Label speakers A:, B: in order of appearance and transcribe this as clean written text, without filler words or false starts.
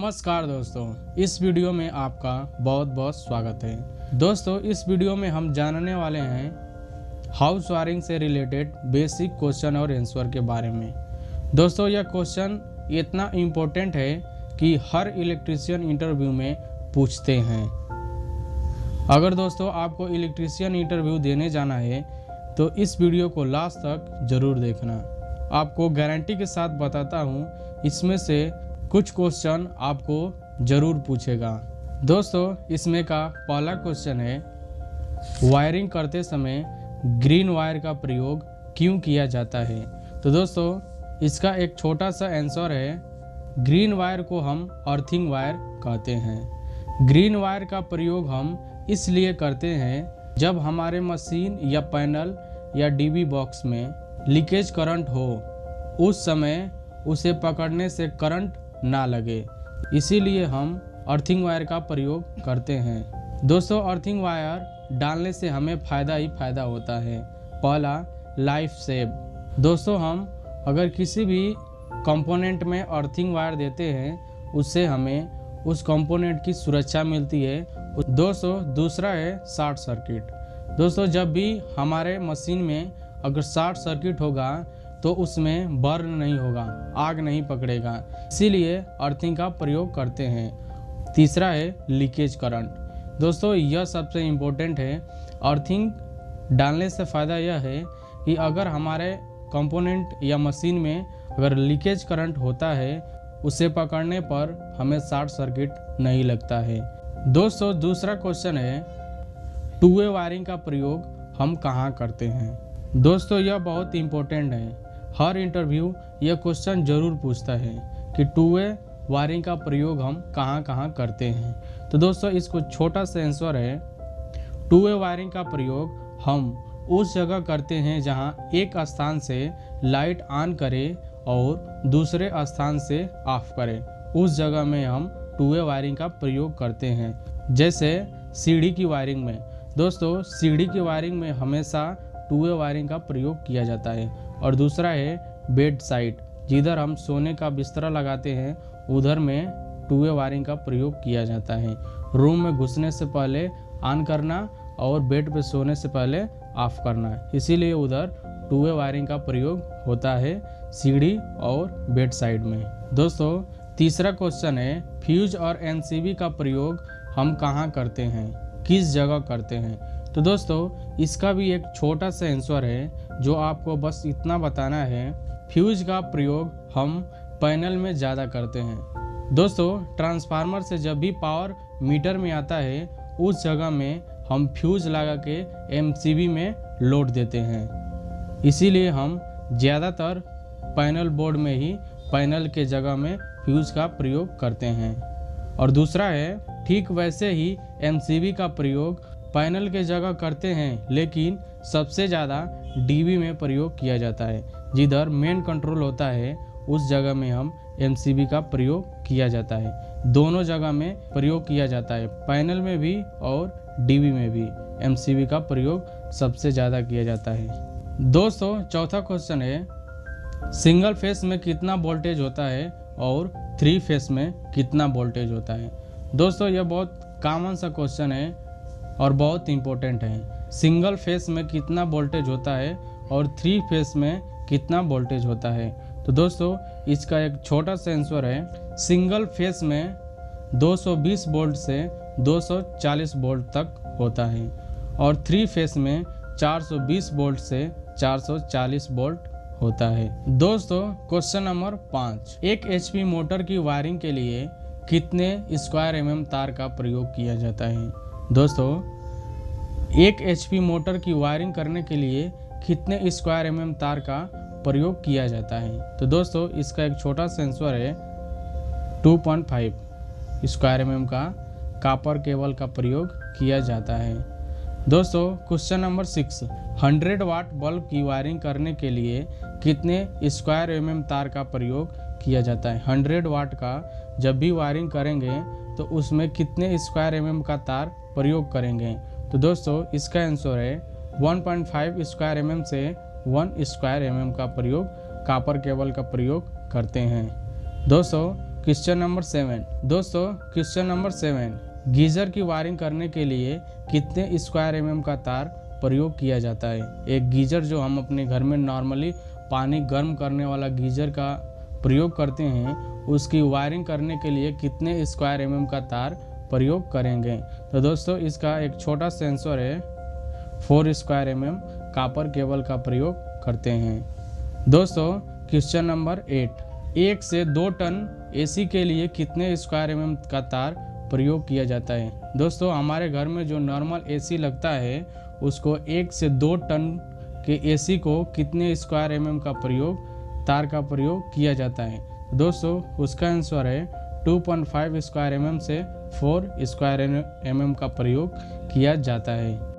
A: नमस्कार दोस्तों, इस वीडियो में आपका बहुत बहुत स्वागत है। दोस्तों, इस वीडियो में हम जानने वाले हैं हाउस वायरिंग से रिलेटेड बेसिक क्वेश्चन और आंसर के बारे में। दोस्तों, यह क्वेश्चन इतना इम्पोर्टेंट है कि हर इलेक्ट्रीशियन इंटरव्यू में पूछते हैं। अगर दोस्तों आपको इलेक्ट्रीशियन इंटरव्यू देने जाना है तो इस वीडियो को लास्ट तक ज़रूर देखना। आपको गारंटी के साथ बताता हूँ, इसमें से कुछ क्वेश्चन आपको ज़रूर पूछेगा। दोस्तों, इसमें का पहला क्वेश्चन है, वायरिंग करते समय ग्रीन वायर का प्रयोग क्यों किया जाता है? तो दोस्तों, इसका एक छोटा सा आंसर है, ग्रीन वायर को हम अर्थिंग वायर कहते हैं। ग्रीन वायर का प्रयोग हम इसलिए करते हैं जब हमारे मशीन या पैनल या डीबी बॉक्स में लीकेज करंट हो, उस समय उसे पकड़ने से करंट ना लगे, इसीलिए हम अर्थिंग वायर का प्रयोग करते हैं। दोस्तों, अर्थिंग वायर डालने से हमें फ़ायदा ही फ़ायदा होता है। पहला, लाइफ सेव। दोस्तों, हम अगर किसी भी कंपोनेंट में अर्थिंग वायर देते हैं, उससे हमें उस कंपोनेंट की सुरक्षा मिलती है। दोस्तों, दूसरा है शॉर्ट सर्किट। दोस्तों, जब भी हमारे मशीन में अगर शॉर्ट सर्किट होगा तो उसमें बर्न नहीं होगा, आग नहीं पकड़ेगा, इसीलिए अर्थिंग का प्रयोग करते हैं। तीसरा है लीकेज करंट। दोस्तों, यह सबसे इम्पोर्टेंट है। अर्थिंग डालने से फ़ायदा यह है कि अगर हमारे कंपोनेंट या मशीन में अगर लीकेज करंट होता है, उसे पकड़ने पर हमें शॉर्ट सर्किट नहीं लगता है। दोस्तों, दूसरा क्वेश्चन है, टू वे वायरिंग का प्रयोग हम कहाँ करते हैं? दोस्तों, यह बहुत इम्पोर्टेंट है। हर इंटरव्यू यह क्वेश्चन ज़रूर पूछता है कि टू वे वायरिंग का प्रयोग हम कहाँ कहाँ करते हैं। तो दोस्तों, इसको छोटा सा आंसर है, टू वे वायरिंग का प्रयोग हम उस जगह करते हैं जहाँ एक स्थान से लाइट ऑन करें और दूसरे स्थान से ऑफ करें, उस जगह में हम टू वे वायरिंग का प्रयोग करते हैं। जैसे सीढ़ी की वायरिंग में। दोस्तों, सीढ़ी की वायरिंग में हमेशा टू वे वायरिंग का प्रयोग किया जाता है। और दूसरा है बेड साइड, जिधर हम सोने का बिस्तरा लगाते हैं, उधर में टू वे वायरिंग का प्रयोग किया जाता है। रूम में घुसने से पहले ऑन करना और बेड पे सोने से पहले ऑफ करना, इसीलिए उधर टू वे वायरिंग का प्रयोग होता है सीढ़ी और बेड साइड में। दोस्तों, तीसरा क्वेश्चन है, फ्यूज और एमसीबी का प्रयोग हम कहाँ करते हैं, किस जगह करते हैं? तो दोस्तों, इसका भी एक छोटा सा आंसर है, जो आपको बस इतना बताना है, फ्यूज का प्रयोग हम पैनल में ज़्यादा करते हैं। दोस्तों, ट्रांसफार्मर से जब भी पावर मीटर में आता है, उस जगह में हम फ्यूज लगा के एमसीबी में लोड देते हैं, इसीलिए हम ज़्यादातर पैनल बोर्ड में ही पैनल के जगह में फ्यूज का प्रयोग करते हैं। और दूसरा है, ठीक वैसे ही एमसीबी का प्रयोग पैनल के जगह करते हैं, लेकिन सबसे ज़्यादा डीबी में प्रयोग किया जाता है। जिधर मेन कंट्रोल होता है, उस जगह में हम एमसीबी का प्रयोग किया जाता है। दोनों जगह में प्रयोग किया जाता है, पैनल में भी और डीबी में भी एमसीबी का प्रयोग सबसे ज़्यादा किया जाता है। दोस्तों, चौथा क्वेश्चन है, सिंगल फेस में कितना वोल्टेज होता है और थ्री फेस में कितना वोल्टेज होता है? दोस्तों, यह बहुत कॉमन सा क्वेश्चन है और बहुत इम्पोर्टेंट है। सिंगल फेस में कितना वोल्टेज होता है और थ्री फेस में कितना वोल्टेज होता है? तो दोस्तों, इसका एक छोटा सा आंसर है, सिंगल फेस में 220 वोल्ट से 240 वोल्ट तक होता है और थ्री फेस में 420 वोल्ट से 440 वोल्ट होता है। दोस्तों, क्वेश्चन नंबर 5, एक एचपी मोटर की वायरिंग के लिए कितने स्क्वायर एमएम तार का प्रयोग किया जाता है? दोस्तों, एक एचपी मोटर की वायरिंग करने के लिए कितने स्क्वायर एमएम तार का प्रयोग किया जाता है? तो दोस्तों, इसका एक छोटा सा आंसर है, 2.5 स्क्वायर एमएम का कॉपर केबल का प्रयोग किया जाता है। दोस्तों, क्वेश्चन नंबर 6, 100 वाट बल्ब की वायरिंग करने के लिए कितने स्क्वायर एमएम तार का प्रयोग किया जाता है? 100 वाट का जब भी वायरिंग करेंगे तो उसमें कितने स्क्वायर एमएम का तार प्रयोग करेंगे? तो दोस्तों, इसका आंसर है 1.5 स्क्वायर एमएम से 1 स्क्वायर एमएम का प्रयोग कॉपर केबल का प्रयोग करते हैं। दोस्तों, क्वेश्चन नंबर 7। दोस्तों क्वेश्चन नंबर 7, गीजर की वायरिंग करने के लिए कितने स्क्वायर mm का तार प्रयोग किया जाता है। एक गीजर जो हम अपने घर में नॉर्मली पानी गर्म करने वाला गीजर का प्रयोग करते हैं, उसकी वायरिंग करने के लिए कितने स्क्वायर mm का तार प्रयोग करेंगे। तो दोस्तों इसका एक छोटा सेंसर है, 4 स्क्वायर mm कॉपर केबल का प्रयोग करते हैं। दोस्तों क्वेश्चन नंबर 8, 1 से 2 टन AC के लिए कितने स्क्वायर mm का तार प्रयोग किया जाता है। दोस्तों हमारे घर में जो नॉर्मल AC लगता है उसको 1 से 2 टन के AC को कितने स्क्वायर mm का तार का प्रयोग किया जाता है। दोस्तों उसका आंसर है 2.5 स्क्वायर mm से 4 स्क्वायर mm का प्रयोग किया जाता है।